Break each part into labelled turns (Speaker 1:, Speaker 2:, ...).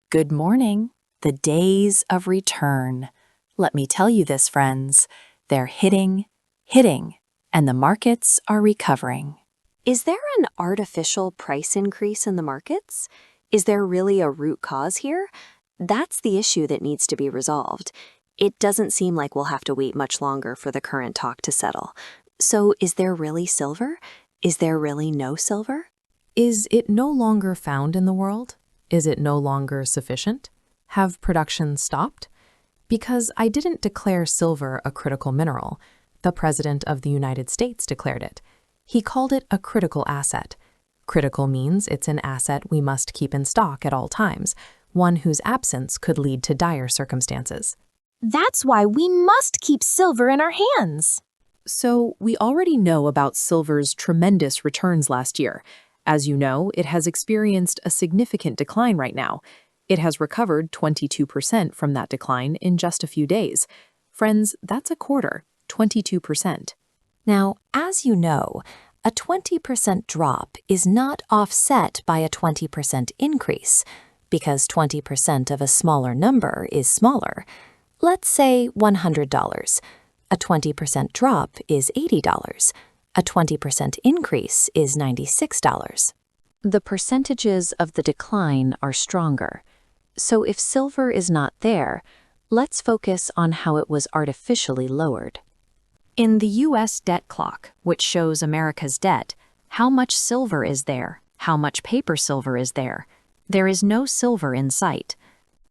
Speaker 1: Good morning. The days of return. Let me tell you this, friends. They're hitting, and the markets are recovering.
Speaker 2: Is there an artificial price increase in the markets? Is there really a root cause here? That's the issue that needs to be resolved. It doesn't seem like we'll have to wait much longer for the current talk to settle. So is there really silver? Is there really no silver?
Speaker 3: Is it no longer found in the world? Is it no longer sufficient? Have production stopped? Because I didn't declare silver a critical mineral. The President of the United States declared it. He called it a critical asset. Critical means it's an asset we must keep in stock at all times, one whose absence could lead to dire circumstances.
Speaker 4: That's why we must keep silver in our hands.
Speaker 3: So we already know about silver's tremendous returns last year. As you know, it has experienced a significant decline right now. It has recovered 22% from that decline in just a few days. Friends, that's a quarter, 22%.
Speaker 2: Now, as you know, a 20% drop is not offset by a 20% increase, because 20% of a smaller number is smaller. Let's say $100. A 20% drop is $80. A 20% increase is $96. The percentages of the decline are stronger. So if silver is not there, let's focus on how it was artificially lowered.
Speaker 5: In the U.S. debt clock, which shows America's debt, how much silver is there? How much paper silver is there? There is no silver in sight.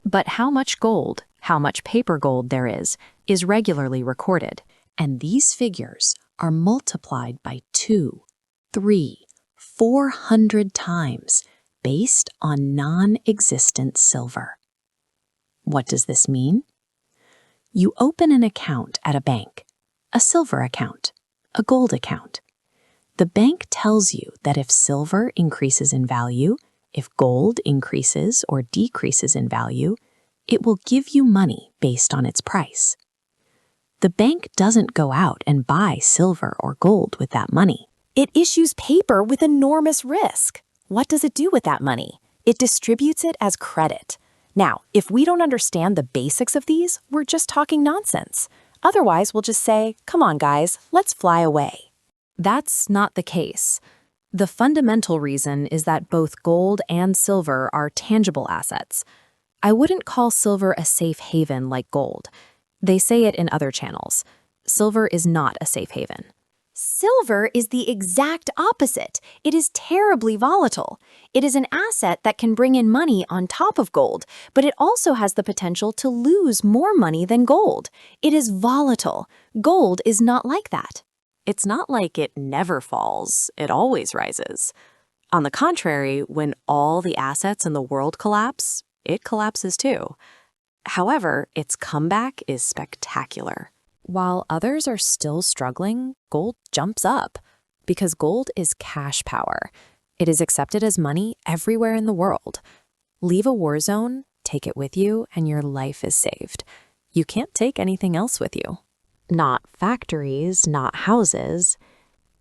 Speaker 5: But how much gold, how much paper gold there is regularly recorded.
Speaker 2: And these figures are multiplied by 2, 3, 400 times based on non-existent silver. What does this mean? You open an account at a bank, a silver account, a gold account. The bank tells you that if silver increases in value, if gold increases or decreases in value, it will give you money based on its price. The bank doesn't go out and buy silver or gold with that money.
Speaker 4: It issues paper with enormous risk. What does it do with that money? It distributes it as credit. Now, if we don't understand the basics of these, we're just talking nonsense. Otherwise, we'll just say, come on, guys, let's fly away.
Speaker 5: That's not the case. The fundamental reason is that both gold and silver are tangible assets. I wouldn't call silver a safe haven like gold. They say it in other channels. Silver is not a safe haven.
Speaker 4: Silver is the exact opposite. It is terribly volatile. It is an asset that can bring in money on top of gold, but it also has the potential to lose more money than gold. It is volatile. Gold is not like that.
Speaker 1: It's not like it never falls, it always rises. On the contrary, when all the assets in the world collapse, it collapses too. However, its comeback is spectacular.
Speaker 5: While others are still struggling, gold jumps up because gold is cash power. It is accepted as money everywhere in the world. Leave a war zone, take it with you, and your life is saved. You can't take anything else with you.
Speaker 2: Not factories, not houses.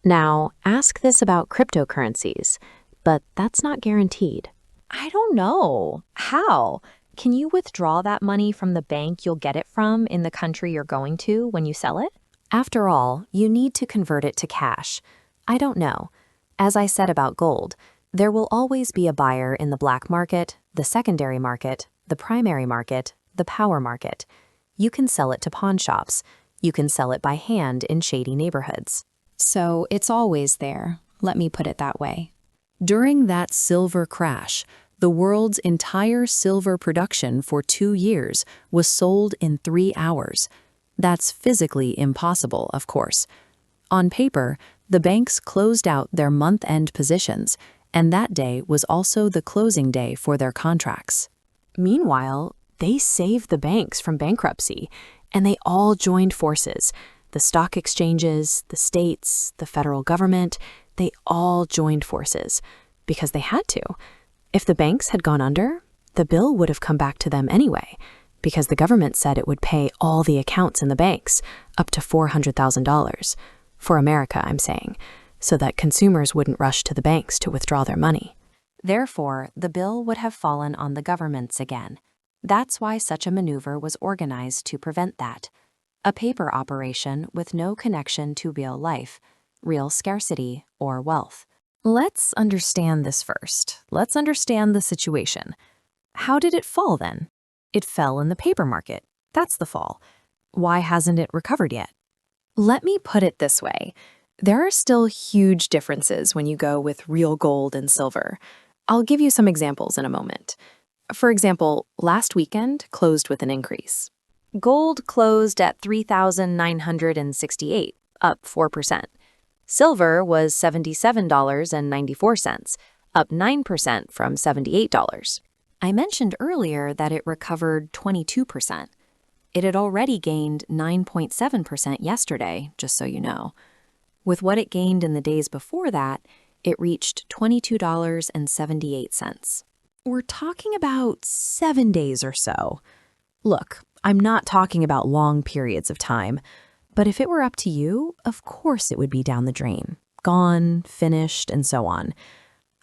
Speaker 2: Now, ask this about cryptocurrencies, but that's not guaranteed.
Speaker 5: I don't know. How? Can you withdraw that money from the bank you'll get it from in the country you're going to when you sell it?
Speaker 2: After all, you need to convert it to cash. I don't know. As I said about gold, there will always be a buyer in the black market, the secondary market, the primary market, the power market. You can sell it to pawn shops. You can sell it by hand in shady neighborhoods.
Speaker 5: So it's always there. Let me put it that way.
Speaker 3: During that silver crash, the world's entire silver production for 2 years was sold in 3 hours. That's physically impossible, of course. On paper, the banks closed out their month-end positions, and that day was also the closing day for their contracts.
Speaker 2: Meanwhile, they saved the banks from bankruptcy, and they all joined forces. The stock exchanges, the states, the federal government, they all joined forces because they had to. If the banks had gone under, the bill would have come back to them anyway, because the government said it would pay all the accounts in the banks, up to $400,000. For America, I'm saying, so that consumers wouldn't rush to the banks to withdraw their money.
Speaker 1: Therefore, the bill would have fallen on the governments again. That's why such a maneuver was organized to prevent that. A paper operation with no connection to real life, real scarcity, or wealth.
Speaker 5: Let's understand this first. Let's understand the situation. How did it fall then? It fell in the paper market. That's the fall. Why hasn't it recovered yet?
Speaker 4: Let me put it this way. There are still huge differences when you go with real gold and silver. I'll give you some examples in a moment. For example, last weekend closed with an increase. Gold closed at $3,968, up 4%. Silver was $77.94, up 9% from $78. I mentioned earlier that it recovered 22%. It had already gained 9.7% yesterday, just so you know. With what it gained in the days before that, it reached $22.78.
Speaker 5: We're talking about 7 days or so. Look, I'm not talking about long periods of time, but if it were up to you, of course it would be down the drain, gone, finished, and so on.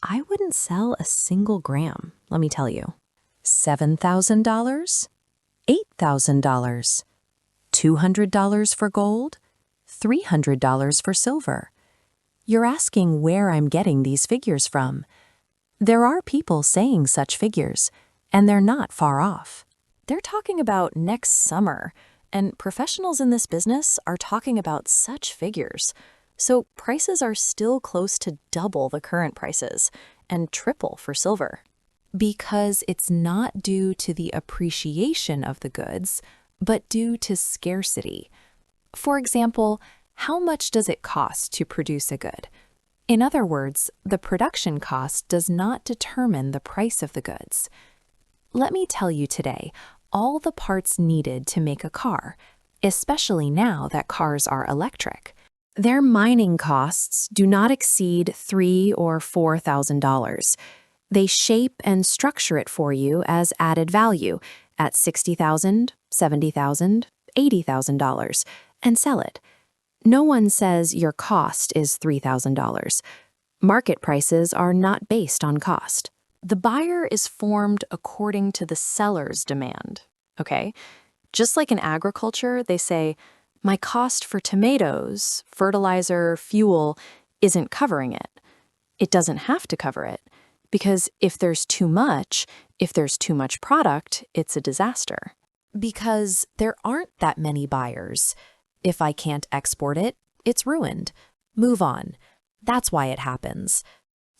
Speaker 5: I wouldn't sell a single gram, let me tell you. $7,000? $8,000? $200 for gold? $300 for silver? You're asking where I'm getting these figures from. There are people saying such figures, and they're not far off. They're talking about next summer, and professionals in this business are talking about such figures. So prices are still close to double the current prices, and triple for silver. Because it's not due to the appreciation of the goods, but due to scarcity. For example, how much does it cost to produce a good? In other words, the production cost does not determine the price of the goods. Let me tell you today, all the parts needed to make a car, especially now that cars are electric, their mining costs do not exceed $3,000 or $4,000. They shape and structure it for you as added value at $60,000, $70,000, $80,000 and sell it. No one says your cost is $3,000. Market prices are not based on cost. The buyer is formed according to the seller's demand, okay? Just like in agriculture, they say, my cost for tomatoes, fertilizer, fuel isn't covering it. It doesn't have to cover it, because if there's too much product, it's a disaster. Because there aren't that many buyers. If I can't export it, it's ruined. Move on. That's why it happens.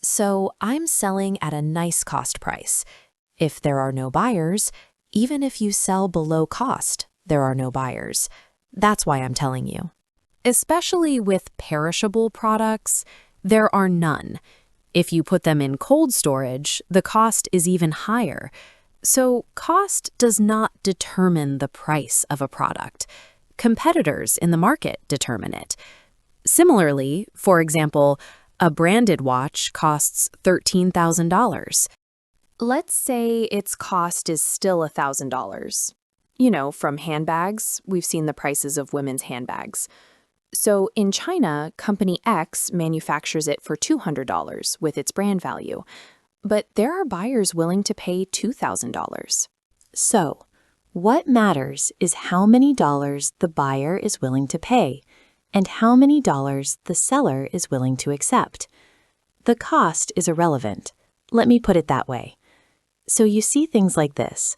Speaker 5: So I'm selling at a nice cost price. If there are no buyers, even if you sell below cost, there are no buyers. That's why I'm telling you. Especially with perishable products, there are none. If you put them in cold storage, the cost is even higher. So cost does not determine the price of a product. Competitors in the market determine it. Similarly, for example, a branded watch costs $13,000. Let's say its cost is still $1,000. You know, from handbags, we've seen the prices of women's handbags. So in China, Company X manufactures it for $200 with its brand value, but there are buyers willing to pay $2,000. So, what matters is how many dollars the buyer is willing to pay and how many dollars the seller is willing to accept. The cost is irrelevant. Let me put it that way. So you see things like this.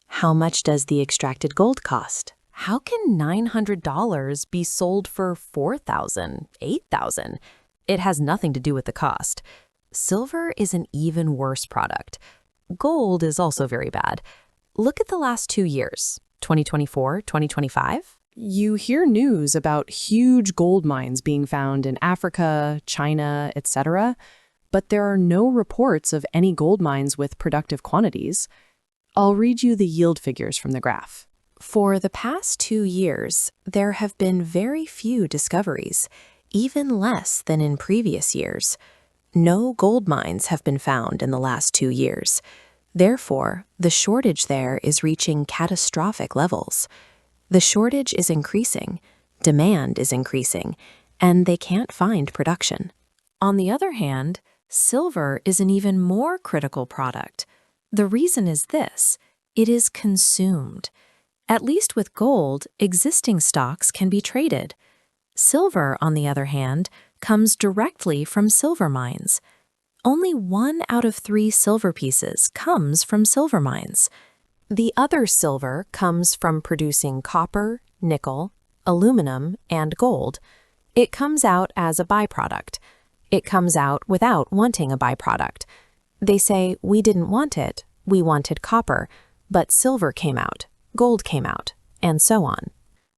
Speaker 5: How much does the extracted gold cost? How can $900 be sold for $4,000, $8,000? It has nothing to do with the cost. Silver is an even worse product. Gold is also very bad. Look at the last 2 years, 2024, 2025.
Speaker 3: You hear news about huge gold mines being found in Africa, China, etc., but there are no reports of any gold mines with productive quantities. I'll read you the yield figures from the graph.
Speaker 5: For the past 2 years, there have been very few discoveries, even less than in previous years. No gold mines have been found in the last 2 years. Therefore, the shortage there is reaching catastrophic levels. The shortage is increasing, demand is increasing, and they can't find production. On the other hand, Silver is an even more critical product. The reason is this: it is consumed. At least with gold, existing stocks can be traded. Silver, on the other hand, comes directly from silver mines. Only 1 out of 3 silver pieces comes from silver mines. The other silver comes from producing copper, nickel, aluminum, and gold. It comes out as a byproduct. It comes out without wanting a byproduct. They say, we didn't want it, we wanted copper, but silver came out, gold came out, and so on.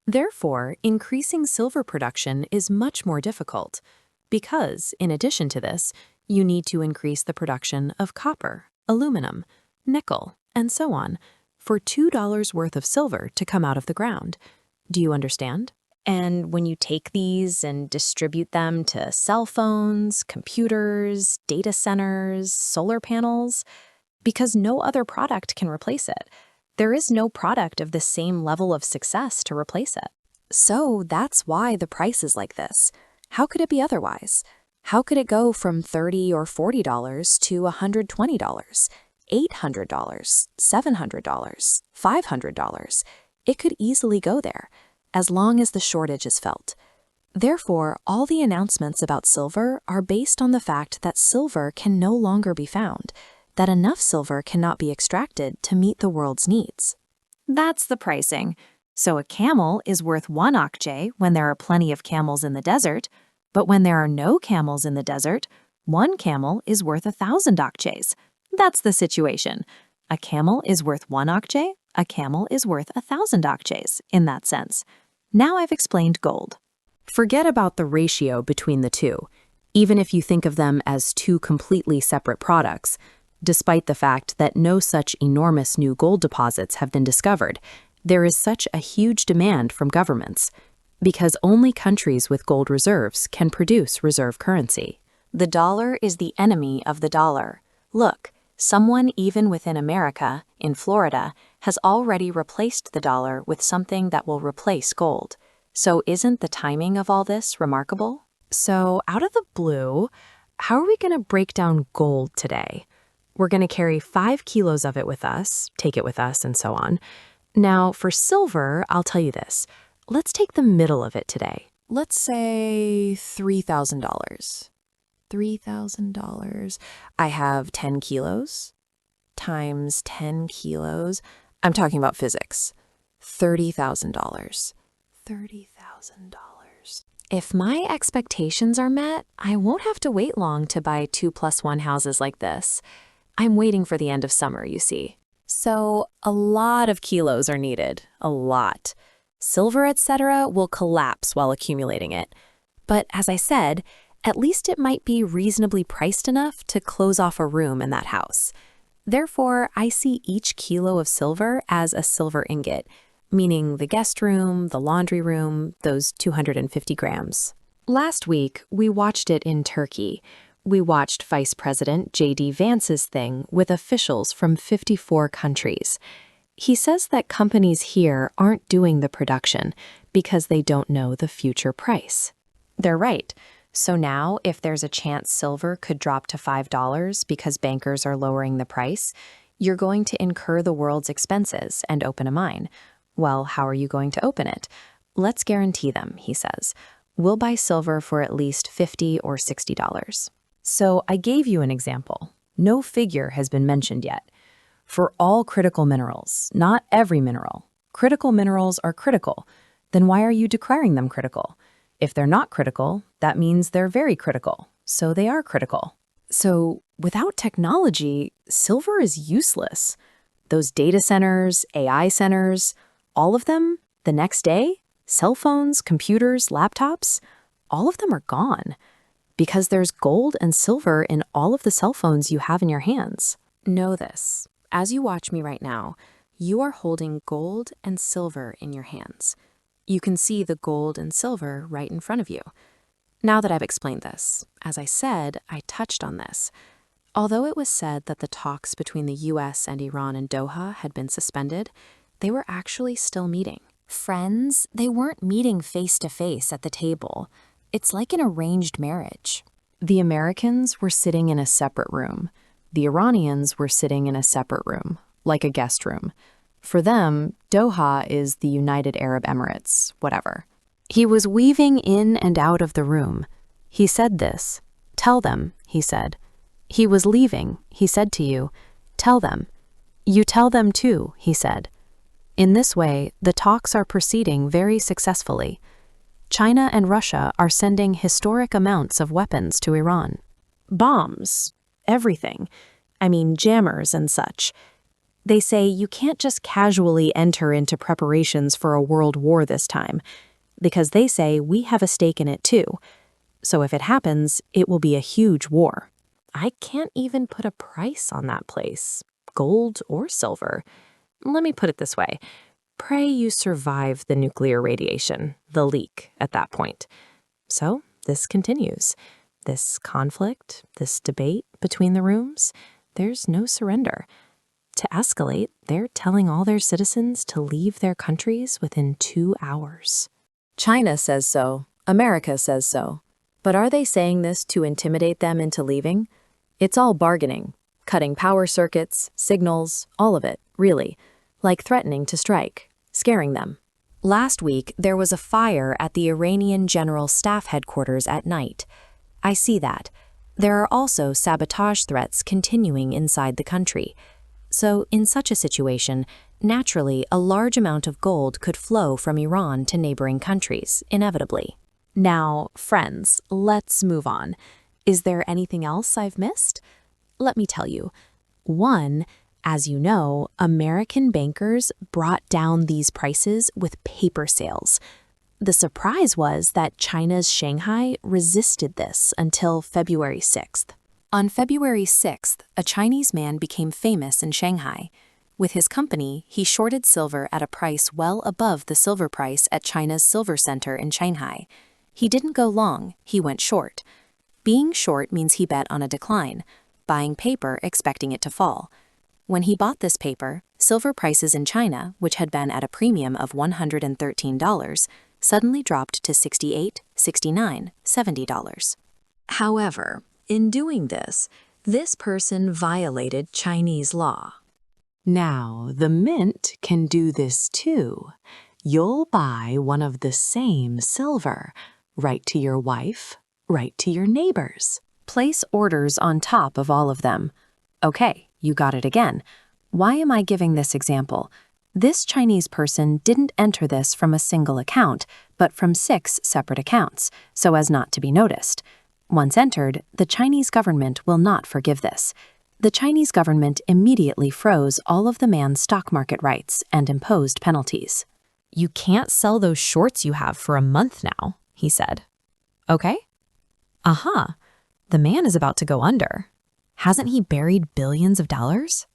Speaker 5: Therefore, increasing silver production is much more difficult, because, in addition to this, you need to increase the production of copper, aluminum, nickel, and so on, for $2 worth of silver to come out of the ground. Do you understand?
Speaker 4: And when you take these and distribute them to cell phones, computers, data centers, solar panels, because no other product can replace it. There is no product of the same level of success to replace it.
Speaker 5: So that's why the price is like this. How could it be otherwise? How could it go from $30 or $40 to $120, $800, $700, $500? It could easily go there, as long as the shortage is felt. Therefore, all the announcements about silver are based on the fact that silver can no longer be found, that enough silver cannot be extracted to meet the world's needs.
Speaker 4: That's the pricing. So a camel is worth 1 akçe when there are plenty of camels in the desert, but when there are no camels in the desert, 1 camel is worth 1,000 akçes. That's the situation. A camel is worth 1 akçe, a camel is worth 1,000 akçes in that sense. Now I've explained gold.
Speaker 1: Forget about the ratio between the two, even if you think of them as 2 completely separate products. Despite the fact that no such enormous new gold deposits have been discovered, there is such a huge demand from governments, because only countries with gold reserves can produce reserve currency.
Speaker 4: The dollar is the enemy of the dollar. Look, someone even within America, in Florida, has already replaced the dollar with something that will replace gold. So isn't the timing of all this remarkable?
Speaker 1: So, out of the blue, how are we going to break down gold today? We're going to carry 5 kilos of it with us, take it with us, and so on. Now, for silver, I'll tell you this. Let's take the middle of it today. Let's say $3,000. $3,000. I have 10 kilos times 10 kilos. I'm talking about physics. $30,000. $30,000.
Speaker 5: If my expectations are met, I won't have to wait long to buy 2+1 houses like this. I'm waiting for the end of summer, you see. So a lot of kilos are needed, a lot. Silver, etc., will collapse while accumulating it. But as I said, at least it might be reasonably priced enough to close off a room in that house. Therefore, I see each kilo of silver as a silver ingot, meaning the guest room, the laundry room, those 250 grams.
Speaker 1: Last week, we watched it in Turkey. We watched Vice President J.D. Vance's thing with officials from 54 countries. He says that companies here aren't doing the production because they don't know the future price. They're right. So now, if there's a chance silver could drop to $5 because bankers are lowering the price, you're going to incur the world's expenses and open a mine. Well, how are you going to open it? Let's guarantee them, he says. We'll buy silver for at least $50 or $60. So I gave you an example. No figure has been mentioned yet. For all critical minerals, not every mineral. Critical minerals are critical. Then why are you declaring them critical? If they're not critical, that means they're very critical. So they are critical. So without technology, silver is useless. Those data centers, AI centers, all of them, the next day, cell phones, computers, laptops, all of them are gone. Because there's gold and silver in all of the cell phones you have in your hands. Know this. As you watch me right now, you are holding gold and silver in your hands. You can see the gold and silver right in front of you. Now that I've explained this, as I said, I touched on this. Although it was said that the talks between the US and Iran in Doha had been suspended, they were actually still meeting.
Speaker 4: Friends, they weren't meeting face to face at the table. It's like an arranged marriage.
Speaker 5: The Americans were sitting in a separate room. The Iranians were sitting in a separate room, like a guest room. For them, Doha is the United Arab Emirates, whatever. He was weaving in and out of the room. He said this. Tell them, he said. He was leaving, he said to you. Tell them. You tell them too, he said. In this way, the talks are proceeding very successfully. China and Russia are sending historic amounts of weapons to Iran.
Speaker 1: Bombs, everything. I mean, jammers and such. They say you can't just casually enter into preparations for a world war this time, because they say we have a stake in it too. So if it happens, it will be a huge war. I can't even put a price on that place, gold or silver. Let me put it this way. Pray you survive the nuclear radiation, the leak, at that point. So this continues. This conflict, this debate between the rooms, there's no surrender. To escalate, they're telling all their citizens to leave their countries within 2 hours.
Speaker 5: China says so. America says so. But are they saying this to intimidate them into leaving? It's all bargaining, cutting power circuits, signals, all of it, really, like threatening to strike, scaring them. Last week, there was a fire at the Iranian General Staff Headquarters at night. I see that. There are also sabotage threats continuing inside the country. So, in such a situation, naturally, a large amount of gold could flow from Iran to neighboring countries, inevitably.
Speaker 1: Now, friends, let's move on. Is there anything else I've missed? Let me tell you. 1, as you know, American bankers brought down these prices with paper sales. The surprise was that China's Shanghai resisted this until February 6th.
Speaker 5: On February 6th, a Chinese man became famous in Shanghai. With his company, he shorted silver at a price well above the silver price at China's Silver Center in Shanghai. He didn't go long, he went short. Being short means he bet on a decline, buying paper expecting it to fall. When he bought this paper, silver prices in China, which had been at a premium of $113, suddenly dropped to $68, $69, $70.
Speaker 2: However, in doing this, this person violated Chinese law. Now, the mint can do this too. You'll buy one of the same silver, right to your wife, right to your neighbors.
Speaker 5: Place orders on top of all of them. Okay, you got it again. Why am I giving this example? This Chinese person didn't enter this from a single account, but from 6 separate accounts, so as not to be noticed. Once entered, the Chinese government will not forgive this. The Chinese government immediately froze all of the man's stock market rights and imposed penalties.
Speaker 3: You can't sell those shorts you have for a month now, he said. Okay. Aha. The man is about to go under. Hasn't he buried billions of dollars?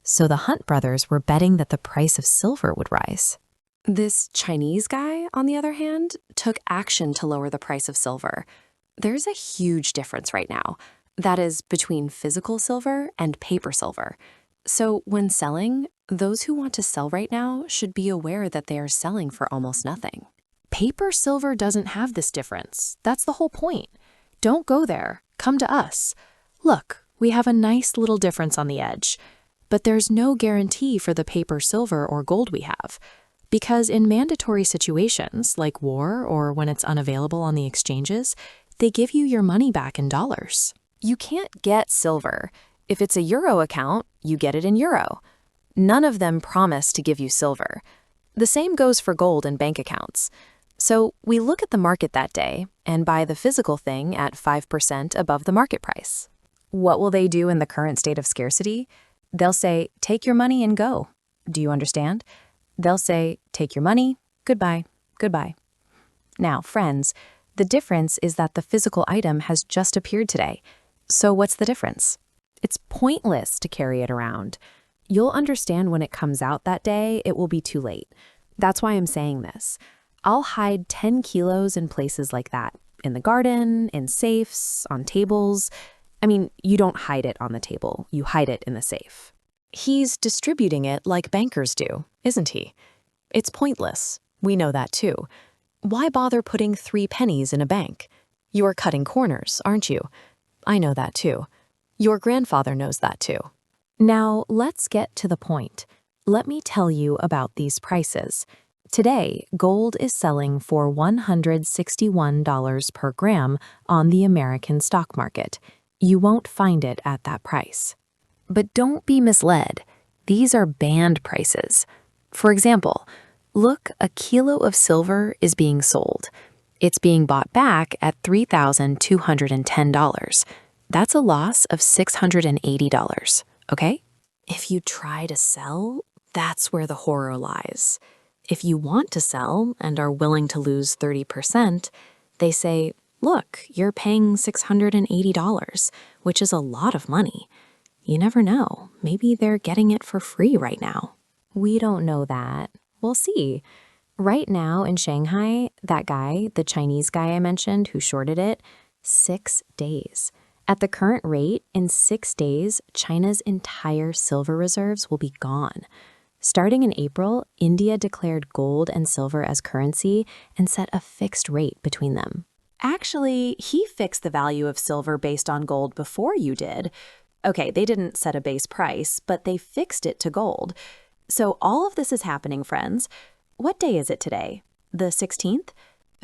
Speaker 3: So the Hunt brothers were betting that the price of silver would rise.
Speaker 1: This Chinese guy, on the other hand, took action to lower the price of silver. There's a huge difference right now. That is between physical silver and paper silver. So when selling, those who want to sell right now should be aware that they are selling for almost nothing. Paper silver doesn't have this difference. That's the whole point. Don't go there. Come to us. Look, we have a nice little difference on the edge. But there's no guarantee for the paper silver or gold we have. Because in mandatory situations, like war or when it's unavailable on the exchanges, they give you your money back in dollars. You can't get silver. If it's a euro account, you get it in euro. None of them promise to give you silver. The same goes for gold and bank accounts. So we look at the market that day and buy the physical thing at 5% above the market price. What will they do in the current state of scarcity? They'll say, take your money and go. Do you understand? They'll say, take your money, goodbye, goodbye. Now, friends, the difference is that the physical item has just appeared today. So what's the difference? It's pointless to carry it around. You'll understand when it comes out that day, it will be too late. That's why I'm saying this. I'll hide 10 kilos in places like that, in the garden, in safes, on tables. I mean, you don't hide it on the table, you hide it in the safe. He's distributing it like bankers do, isn't he? It's pointless. We know that too. Why bother putting 3 pennies in a bank?
Speaker 5: You're cutting corners, aren't you? I know that too. Your grandfather knows that too. Now, let's get to the point. Let me tell you about these prices. Today, gold is selling for $161 per gram on the American stock market. You won't find it at that price. But don't be misled. These are banned prices. For example, look, a kilo of silver is being sold. It's being bought back at $3,210. That's a loss of $680, okay?
Speaker 1: If you try to sell, that's where the horror lies. If you want to sell and are willing to lose 30%, they say, look, you're paying $680, which is a lot of money. You never know. Maybe they're getting it for free right now.
Speaker 5: We don't know that. We'll see. Right now in Shanghai, that guy, the Chinese guy I mentioned who shorted it, 6 days. At the current rate, in 6 days, China's entire silver reserves will be gone. Starting in April, India declared gold and silver as currency and set a fixed rate between them.
Speaker 1: Actually, he fixed the value of silver based on gold before you did. Okay, they didn't set a base price, but they fixed it to gold. So all of this is happening, friends. What day is it today? The 16th?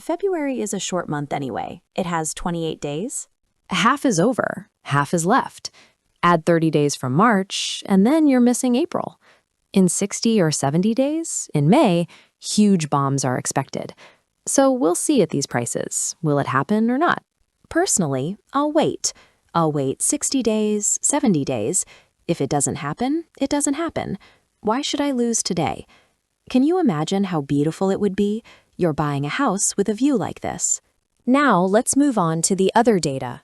Speaker 1: February is a short month anyway. It has 28 days.
Speaker 5: Half is over, half is left. Add 30 days from March, and then you're missing April. In 60 or 70 days, in May, huge bombs are expected. So we'll see at these prices. Will it happen or not? Personally, I'll wait. I'll wait 60 days, 70 days. If it doesn't happen, it doesn't happen. Why should I lose today? Can you imagine how beautiful it would be? You're buying a house with a view like this. Now let's move on to the other data.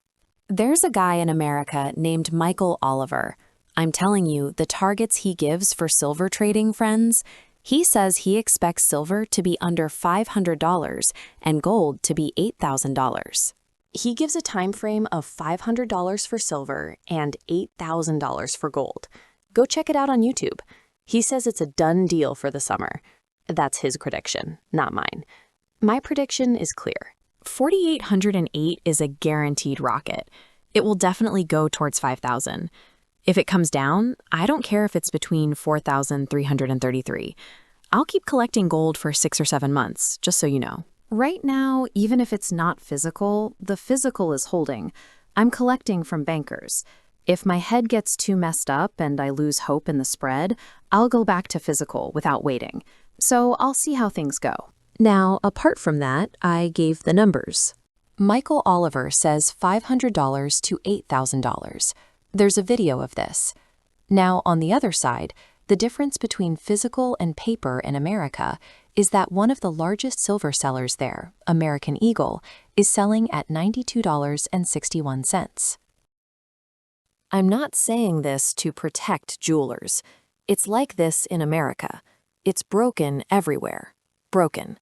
Speaker 5: There's a guy in America named Michael Oliver. I'm telling you, the targets he gives for silver trading, friends, he says he expects silver to be under $500 and gold to be $8,000. He gives a time frame of $500 for silver and $8,000 for gold. Go check it out on YouTube. He says it's a done deal for the summer. That's his prediction, not mine. My prediction is clear. 4,808 is a guaranteed rocket. It will definitely go towards 5,000. If it comes down, I don't care if it's between 4,333. I'll keep collecting gold for 6 or 7 months, just so you know. Right now, even if it's not physical, the physical is holding. I'm collecting from bankers. If my head gets too messed up and I lose hope in the spread, I'll go back to physical without waiting. So I'll see how things go. Now, apart from that, I gave the numbers. Michael Oliver says $500 to $8,000. There's a video of this. Now, on the other side, the difference between physical and paper in America is that one of the largest silver sellers there, American Eagle, is selling at $92.61. I'm not saying this to protect jewelers. It's like this in America. It's broken everywhere. Broken.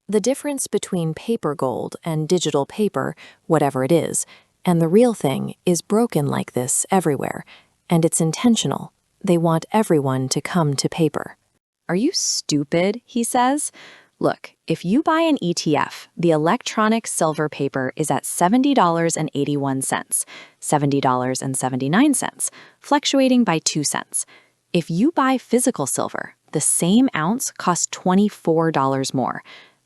Speaker 5: The difference between paper gold and digital paper, whatever it is, and the real thing is broken like this everywhere, and it's intentional. They want everyone to come to paper. Are you stupid? He says. Look, if you buy an ETF, the electronic silver paper is at $70.81, $70.79, fluctuating by 2 cents. If you buy physical silver, the same ounce costs $24 more.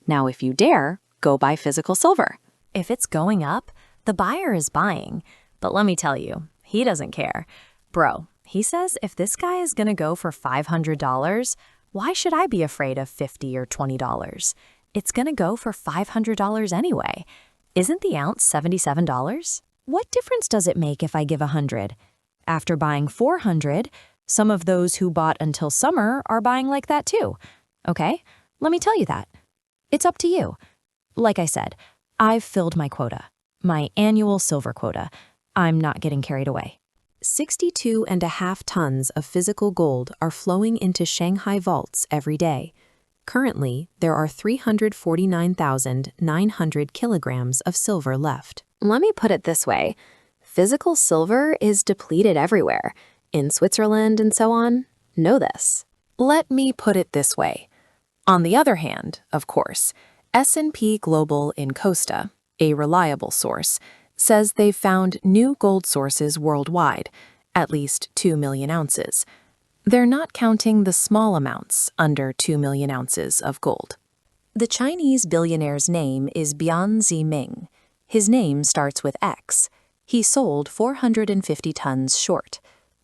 Speaker 5: Now, if you dare, go buy physical silver. If it's going up, the buyer is buying. But let me tell you, he doesn't care. Bro, he says if this guy is going to go for $500, why should I be afraid of $50 or $20? It's going to go for $500 anyway. Isn't the ounce $77? What difference does it make if I give $100? After buying $400, some of those who bought until summer are buying like that too. Okay, let me tell you that. It's up to you. Like I said, I've filled my quota, my annual silver quota. I'm not getting carried away. 62.5 tons of physical gold are flowing into Shanghai vaults every day. Currently, there are 349,900 kilograms of silver left. Let me put it this way. Physical silver is depleted everywhere. In Switzerland and so on. Know this. Let me put it this way. On the other hand, of course, S&P Global in Costa,
Speaker 3: a reliable source, says they've found new gold sources worldwide, at least 2 million ounces. They're not counting the small amounts under 2 million ounces of gold.
Speaker 5: The Chinese billionaire's name is Bian Ziming. His name starts with X. He sold 450 tons short.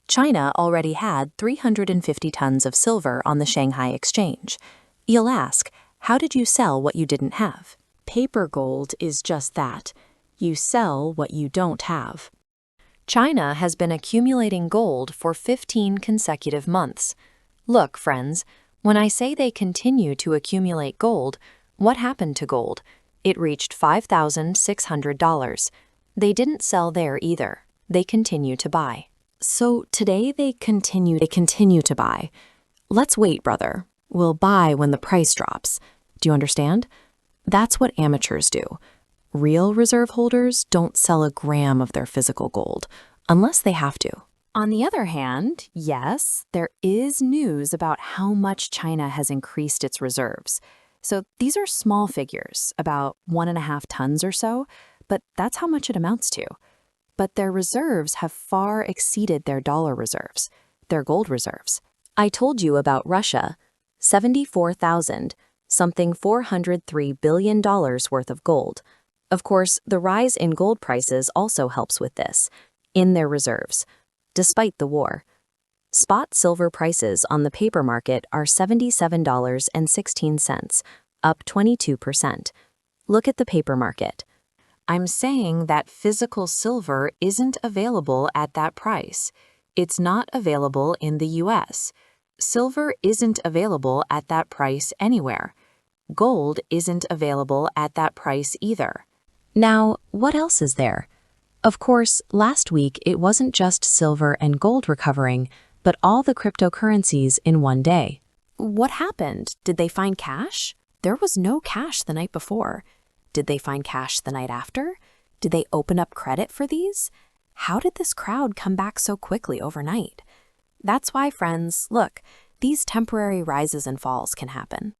Speaker 5: China already had 350 tons of silver on the Shanghai Exchange. You'll ask, how did you sell what you didn't have? Paper gold is just that. You sell what you don't have. China has been accumulating gold for 15 consecutive months. Look, friends, when I say they continue to accumulate gold, what happened to gold? It reached $5,600. They didn't sell there either. They continue to buy.
Speaker 1: So today they continue to buy. Let's wait, brother. We'll buy when the price drops. Do you understand? That's what amateurs do. Real reserve holders don't sell a gram of their physical gold, unless they have to.
Speaker 4: On the other hand, yes, there is news about how much China has increased its reserves. So these are small figures, about 1.5 tons or so, but that's how much it amounts to. But their reserves have far exceeded their dollar reserves, their gold reserves.
Speaker 1: I told you about Russia. 74,000, something $403 billion worth of gold. Of course, the rise in gold prices also helps with this, in their reserves, despite the war. Spot silver prices on the paper market are $77.16, up 22%. Look at the paper market. I'm saying that physical silver isn't available at that price. It's not available in the US. Silver isn't available at that price anywhere. Gold isn't available at that price either.
Speaker 2: Now, what else is there? Of course, last week it wasn't just silver and gold recovering, but all the cryptocurrencies in one day.
Speaker 5: What happened? Did they find cash? There was no cash the night before. Did they find cash the night after? Did they open up credit for these? How did this crowd come back so quickly overnight? That's why, friends, look, these temporary rises and falls can happen.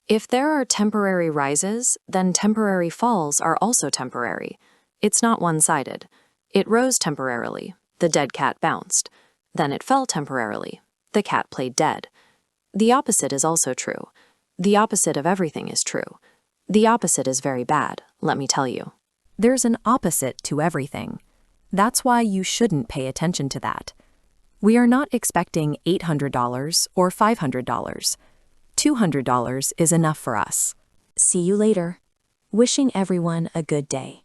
Speaker 1: If there are temporary rises, then temporary falls are also temporary. It's not one-sided. It rose temporarily. The dead cat bounced. Then it fell temporarily. The cat played dead. The opposite is also true. The opposite of everything is true. The opposite is very bad, let me tell you.
Speaker 5: There's an opposite to everything. That's why you shouldn't pay attention to that. We are not expecting $800 or $500. $200 is enough for us.
Speaker 2: See you later. Wishing everyone a good day.